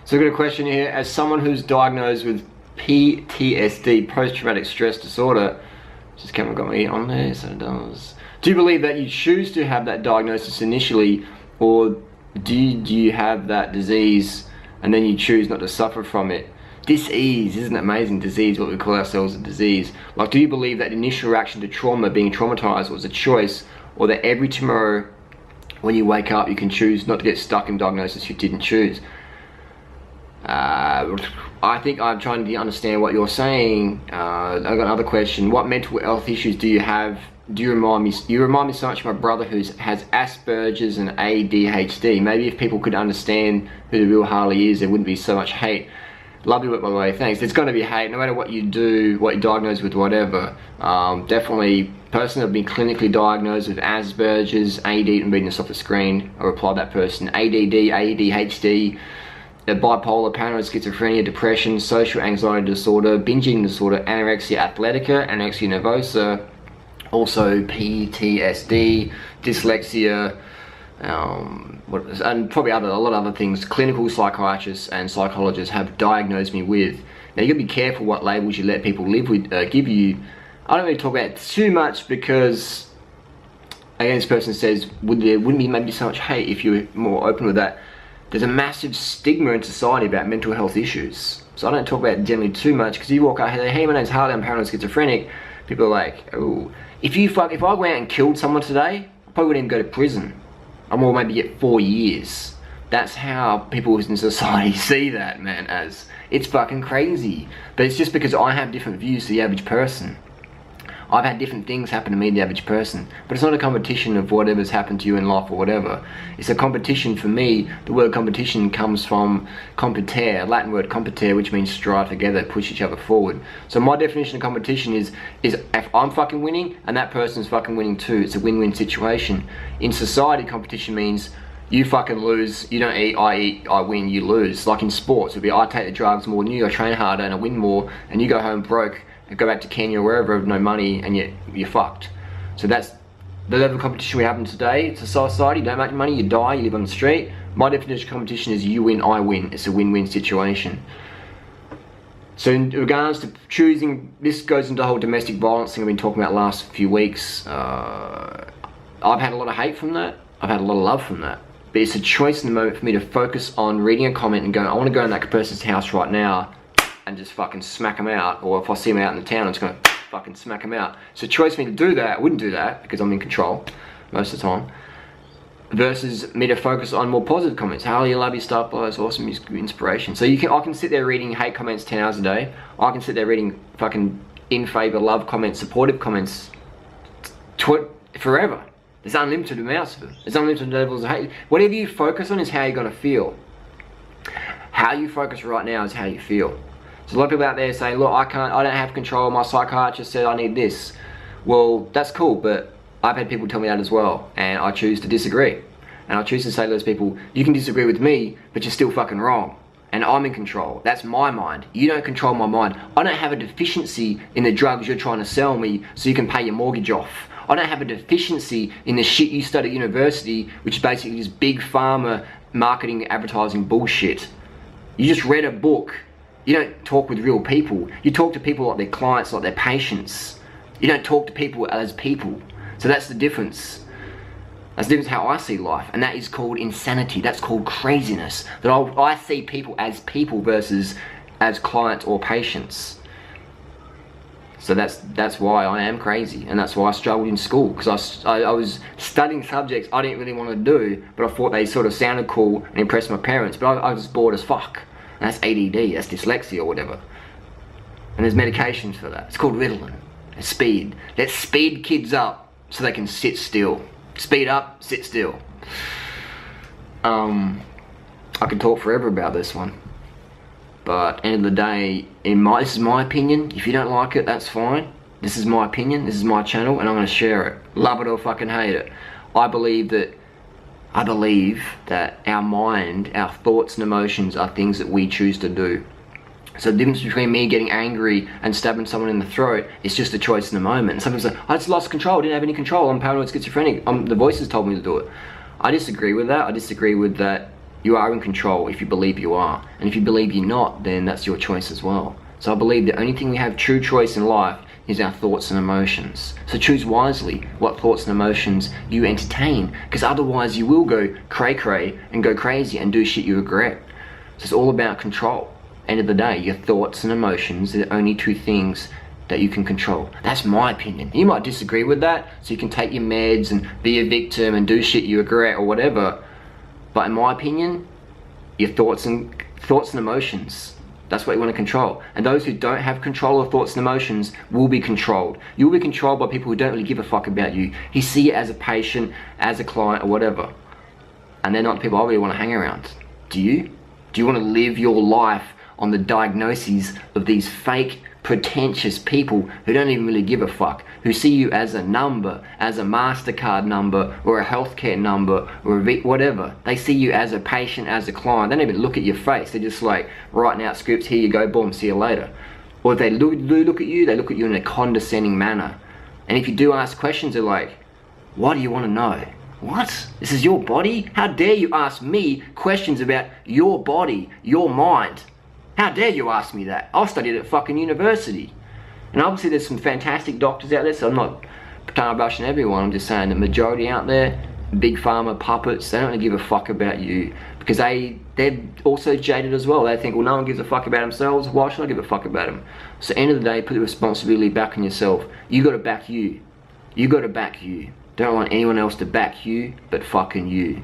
So I've got a question here. As someone who's diagnosed with PTSD, post-traumatic stress disorder, just haven't got me on there, so it does. Do you believe that you choose to have that diagnosis initially, or do you have that disease and then you choose not to suffer from it? Disease, isn't it amazing? Disease, what we call ourselves a disease. Like, do you believe that initial reaction to trauma, being traumatized, was a choice, or that every tomorrow when you wake up you can choose not to get stuck in diagnosis you didn't choose? I think I'm trying to understand what you're saying. I've got another question. What mental health issues do you have? You remind me so much of my brother who has Asperger's and ADHD. Maybe if people could understand who the real Harley is, there wouldn't be so much hate. Love your work, by the way, thanks. There's going to be hate, no matter what you do, what you're diagnosed with, whatever. Definitely, person that have been clinically diagnosed with Asperger's, AD, and reading this off the screen, I reply to that person, ADD, ADHD, bipolar, paranoid schizophrenia, depression, social anxiety disorder, binge eating disorder, anorexia athletica, anorexia nervosa, also PTSD, dyslexia, and probably a lot of other things. Clinical psychiatrists and psychologists have diagnosed me with. Now you gotta be careful what labels you let people live with, give you. I don't really talk about it too much because, again, this person says, there wouldn't be maybe so much hate if you were more open with that. There's a massive stigma in society about mental health issues. So I don't talk about it generally too much, because you walk out here, hey, my name's Harley, I'm paranoid schizophrenic. People are like, oh, if I went out and killed someone today, I probably wouldn't even go to prison. I will maybe get 4 years. That's how people in society see that, man, as it's fucking crazy. But it's just because I have different views to the average person. I've had different things happen to me, the average person. But it's not a competition of whatever's happened to you in life or whatever. It's a competition for me. The word competition comes from competare, Latin word competare, which means strive together, push each other forward. So my definition of competition is if I'm fucking winning and that person's fucking winning too. It's a win-win situation. In society, competition means you fucking lose, you don't eat, I win, you lose. Like in sports, it'd be I take the drugs more than you, I train harder and I win more, and you go home broke and go back to Kenya or wherever with no money, and you're fucked. So that's the level of competition we have in today. It's a society, you don't make money, you die, you live on the street. My definition of competition is you win, I win. It's a win-win situation. So in regards to choosing, this goes into the whole domestic violence thing I've been talking about last few weeks. I've had a lot of hate from that. I've had a lot of love from that. But it's a choice in the moment for me to focus on reading a comment and going, I want to go in that person's house right now and just fucking smack them out. Or if I see them out in the town, I'm just going to fucking smack them out. So choice for me to do that, I wouldn't do that because I'm in control most of the time. Versus me to focus on more positive comments. Harley, you love your stuff, bro, it's awesome, inspiration. So I can sit there reading hate comments 10 hours a day. I can sit there reading fucking in favor, love comments, supportive comments forever. There's unlimited amounts of them. There's unlimited levels of hate. Whatever you focus on is how you're gonna feel. How you focus right now is how you feel. So a lot of people out there saying, look, I don't have control, my psychiatrist said I need this. Well, that's cool, but I've had people tell me that as well, and I choose to disagree. And I choose to say to those people, you can disagree with me, but you're still fucking wrong. And I'm in control. That's my mind. You don't control my mind. I don't have a deficiency in the drugs you're trying to sell me so you can pay your mortgage off. I don't have a deficiency in the shit you study at university, which is basically just big pharma marketing, advertising bullshit. You just read a book. You don't talk with real people. You talk to people like their clients, like their patients. You don't talk to people as people. So that's the difference. That's the difference how I see life. And that is called insanity. That's called craziness. That I see people versus as clients or patients. So that's why I am crazy, and that's why I struggled in school, because I was studying subjects I didn't really want to do, but I thought they sort of sounded cool and impressed my parents, but I was bored as fuck. And that's ADD, that's dyslexia or whatever. And there's medications for that. It's called Ritalin. It's speed. Let's speed kids up so they can sit still. Speed up, sit still. I could talk forever about this one. But at the end of the day, this is my opinion. If you don't like it, that's fine. This is my opinion, this is my channel, and I'm gonna share it. Love it or fucking hate it. I believe that our mind, our thoughts and emotions are things that we choose to do. So the difference between me getting angry and stabbing someone in the throat is just a choice in the moment. And some people say, I just lost control, I didn't have any control, I'm paranoid schizophrenic, the voices told me to do it. I disagree with that. I disagree with that You are in control if you believe you are. And if you believe you're not, then that's your choice as well. So I believe the only thing we have true choice in life is our thoughts and emotions. So choose wisely what thoughts and emotions you entertain, because otherwise you will go cray-cray and go crazy and do shit you regret. So it's all about control. End of the day, your thoughts and emotions are the only two things that you can control. That's my opinion. You might disagree with that, so you can take your meds and be a victim and do shit you regret or whatever. But in my opinion, your thoughts and emotions, that's what you want to control. And those who don't have control of thoughts and emotions will be controlled. You'll be controlled by people who don't really give a fuck about you. You see it as a patient, as a client, or whatever. And they're not the people I really want to hang around. Do you? Do you want to live your life on the diagnoses of these fake, pretentious people who don't even really give a fuck, who see you as a number, as a MasterCard number, or a healthcare number, or whatever. They see you as a patient, as a client. They don't even look at your face. They're just like writing out scripts, here you go, boom, see you later. Or if they do look at you, they look at you in a condescending manner. And if you do ask questions, they're like, why do you want to know? What? This is your body? How dare you ask me questions about your body, your mind? How dare you ask me that? I studied at fucking university. And obviously there's some fantastic doctors out there, so I'm not bashing everyone. I'm just saying the majority out there, big pharma puppets, they don't really give a fuck about you. Because they're also jaded as well. They think, well, no one gives a fuck about themselves. Why should I give a fuck about them? So end of the day, put the responsibility back on yourself. You gotta back you. You gotta back you. Don't want anyone else to back you, but fucking you.